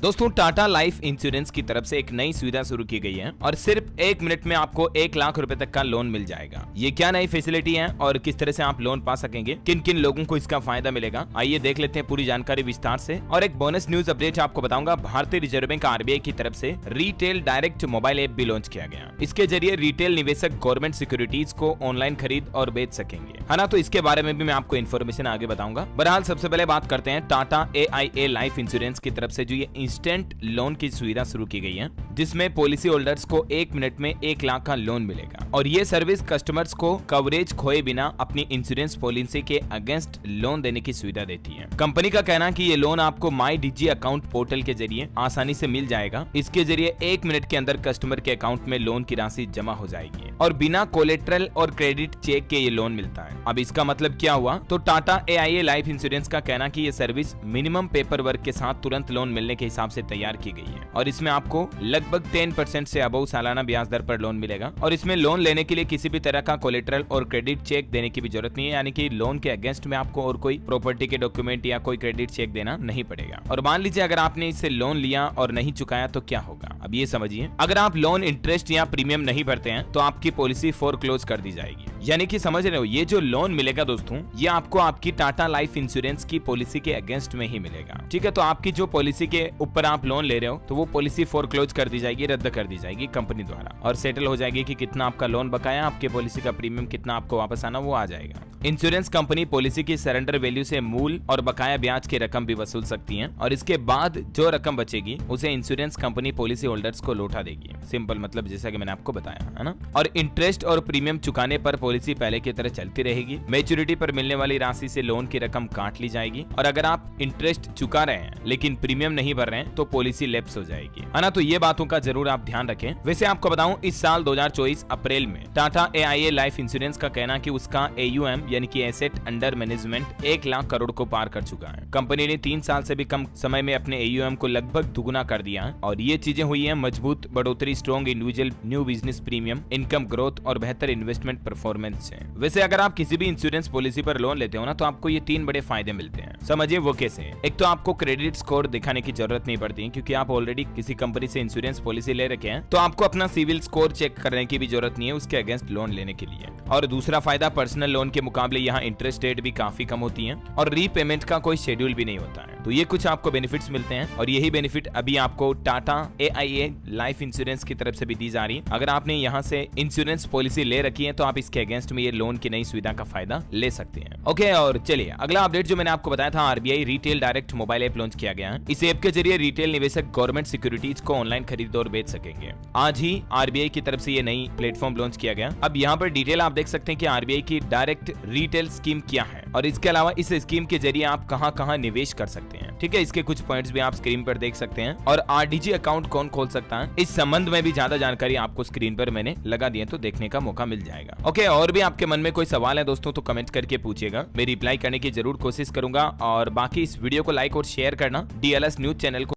दोस्तों Tata life insurance की तरफ से एक नई सुविधा शुरू की गई है और सिर्फ 1 मिनट में आपको 1 लाख रुपए तक का लोन मिल जाएगा। ये क्या नई फैसिलिटी है और किस तरह से आप लोन पा सकेंगे, किन किन लोगों को इसका फायदा मिलेगा, आइए देख लेते हैं पूरी जानकारी विस्तार से। और एक बोनस न्यूज अपडेट आपको बताऊंगा, भारतीय रिजर्व बैंक आरबीआई की तरफ से रिटेल डायरेक्ट मोबाइल ऐप भी लॉन्च किया गया। इसके जरिए रिटेल निवेशक गवर्नमेंट सिक्योरिटीज को ऑनलाइन खरीद और बेच सकेंगे, है ना। तो इसके बारे में भी मैं आपको इन्फॉर्मेशन आगे बताऊंगा। बहरहाल सबसे पहले बात करते हैं टाटा AIA लाइफ इंश्योरेंस की तरफ से जो ये इंस्टेंट लोन की सुविधा शुरू की गई है, जिसमें पॉलिसी होल्डर्स को 1 मिनट में 1 लाख का लोन मिलेगा। और ये सर्विस कस्टमर्स को कवरेज खोए बिना अपनी इंश्योरेंस पॉलिसी के अगेंस्ट लोन देने की सुविधा देती है। कंपनी का कहना है कि ये लोन आपको माई डिजी अकाउंट पोर्टल के जरिए आसानी से मिल जाएगा। इसके जरिए 1 मिनट के अंदर कस्टमर के अकाउंट में लोन की राशि जमा हो जाएगी और बिना कोलेट्रल और क्रेडिट चेक के ये लोन मिलता है। अब इसका मतलब क्या हुआ, तो टाटा AIA लाइफ इंश्योरेंस का कहना कि ये सर्विस मिनिमम पेपर वर्क के साथ तुरंत लोन मिलने के हिसाब से तैयार की गई है और इसमें आपको लगभग 10% से अबव सालाना ब्याज दर पर लोन मिलेगा। और इसमें लोन लेने के लिए किसी भी तरह का कोलेट्रल और क्रेडिट चेक देने की भी जरूरत नहीं है, यानी कि लोन के अगेंस्ट में आपको और कोई प्रॉपर्टी के डॉक्यूमेंट या कोई क्रेडिट चेक देना नहीं पड़ेगा। और मान लीजिए अगर आपने इससे लोन लिया और नहीं चुकाया तो क्या होगा, अब ये समझिए। अगर आप लोन इंटरेस्ट या प्रीमियम नहीं भरते हैं तो आपकी पॉलिसी फोरक्लोज कर दी जाएगी। यानी कि समझ रहे हो, ये जो लोन मिलेगा दोस्तों, ये आपको आपकी टाटा लाइफ इंश्योरेंस की पॉलिसी के अगेंस्ट में ही मिलेगा। ठीक है, तो आपकी जो पॉलिसी के ऊपर आप लोन ले रहे हो तो वो पॉलिसी फोरक्लोज कर दी जाएगी, रद्द कर दी जाएगी कंपनी द्वारा, और सेटल हो जाएगी कि कितना आपका लोन बकाया, आपके पॉलिसी का प्रीमियम कितना आपको वापस आना वो आ जाएगा। इंश्योरेंस कंपनी पॉलिसी की सरेंडर वैल्यू से मूल और बकाया ब्याज की रकम भी वसूल सकती है और इसके बाद जो रकम बचेगी उसे इंश्योरेंस कंपनी पॉलिसी होल्डर्स को लौटा देगी। सिंपल मतलब जैसा कि मैंने आपको बताया, है ना। और इंटरेस्ट और प्रीमियम चुकाने पर पॉलिसी पहले की तरह चलती रहेगी। मैच्योरिटी पर मिलने वाली राशि से लोन की रकम काट ली जाएगी और अगर आप इंटरेस्ट चुका रहे हैं लेकिन प्रीमियम नहीं भर रहे हैं तो पॉलिसी लैप्स हो जाएगी, है ना। तो ये बातों का जरूर आप ध्यान रखें। वैसे आपको बताऊं, इस साल 2024 अप्रैल में टाटा AIA लाइफ इंश्योरेंस का कहना कि उसका AUM यानी कि asset under management 1 lakh crore को पार कर चुका है। कंपनी ने 3 साल से भी कम समय में अपने AUM को लगभग दुगुना कर दिया है और ये चीजें हुई है मजबूत बढ़ोतरी, strong individual new business premium, income growth और बेहतर इन्वेस्टमेंट परफॉर्मेंस से। वैसे अगर आप किसी भी इंश्योरेंस पॉलिसी पर लोन लेते हो ना, तो आपको ये 3 बड़े फायदे मिलते हैं। समझिए वो कैसे। एक तो आपको क्रेडिट स्कोर दिखाने की जरूरत नहीं पड़ती, क्योंकि आप ऑलरेडी किसी कंपनी से इंश्योरेंस पॉलिसी ले रखे हैं, तो आपको अपना सिविल स्कोर चेक करने की भी जरूरत नहीं है उसके अगेंस्ट लोन लेने के लिए। और दूसरा फायदा, पर्सनल लोन के मुकाबले यहाँ इंटरेस्ट रेट भी काफी कम होती है और रीपेमेंट का कोई शेड्यूल भी नहीं होता है। तो ये कुछ आपको बेनिफिट्स मिलते हैं और यही बेनिफिट अभी आपको टाटा AIA लाइफ इंश्योरेंस की तरफ से भी दी जा रही है। अगर आपने यहाँ से इंश्योरेंस पॉलिसी ले रखी है तो आप इसके अगेंस्ट में ये लोन की नई सुविधा का फायदा ले सकते हैं। ओके, और चलिए अगला अपडेट जो मैंने आपको बताया था, RBI retail direct mobile app launch किया गया है। इस ऐप के जरिए रिटेल निवेशक गवर्नमेंट सिक्योरिटीज को ऑनलाइन खरीद और बेच सकेंगे। आज ही आरबीआई की तरफ से ये नई प्लेटफॉर्म लॉन्च किया गया। अब यहाँ पर डिटेल आप देख सकते हैं कि आरबीआई की डायरेक्ट रिटेल स्कीम क्या है और इसके अलावा इस स्कीम के जरिए आप कहां निवेश कर सकते हैं। ठीक है, इसके कुछ पॉइंट्स भी आप स्क्रीन पर देख सकते हैं और आरडीजी अकाउंट कौन खोल सकता है, इस संबंध में भी ज्यादा जानकारी आपको स्क्रीन पर मैंने लगा दी है, तो देखने का मौका मिल जाएगा। ओके, और भी आपके मन में कोई सवाल है दोस्तों तो कमेंट करके पूछिएगा, मैं रिप्लाई करने की जरूर कोशिश करूंगा। और बाकी इस वीडियो को लाइक और शेयर करना, DLS न्यूज चैनल को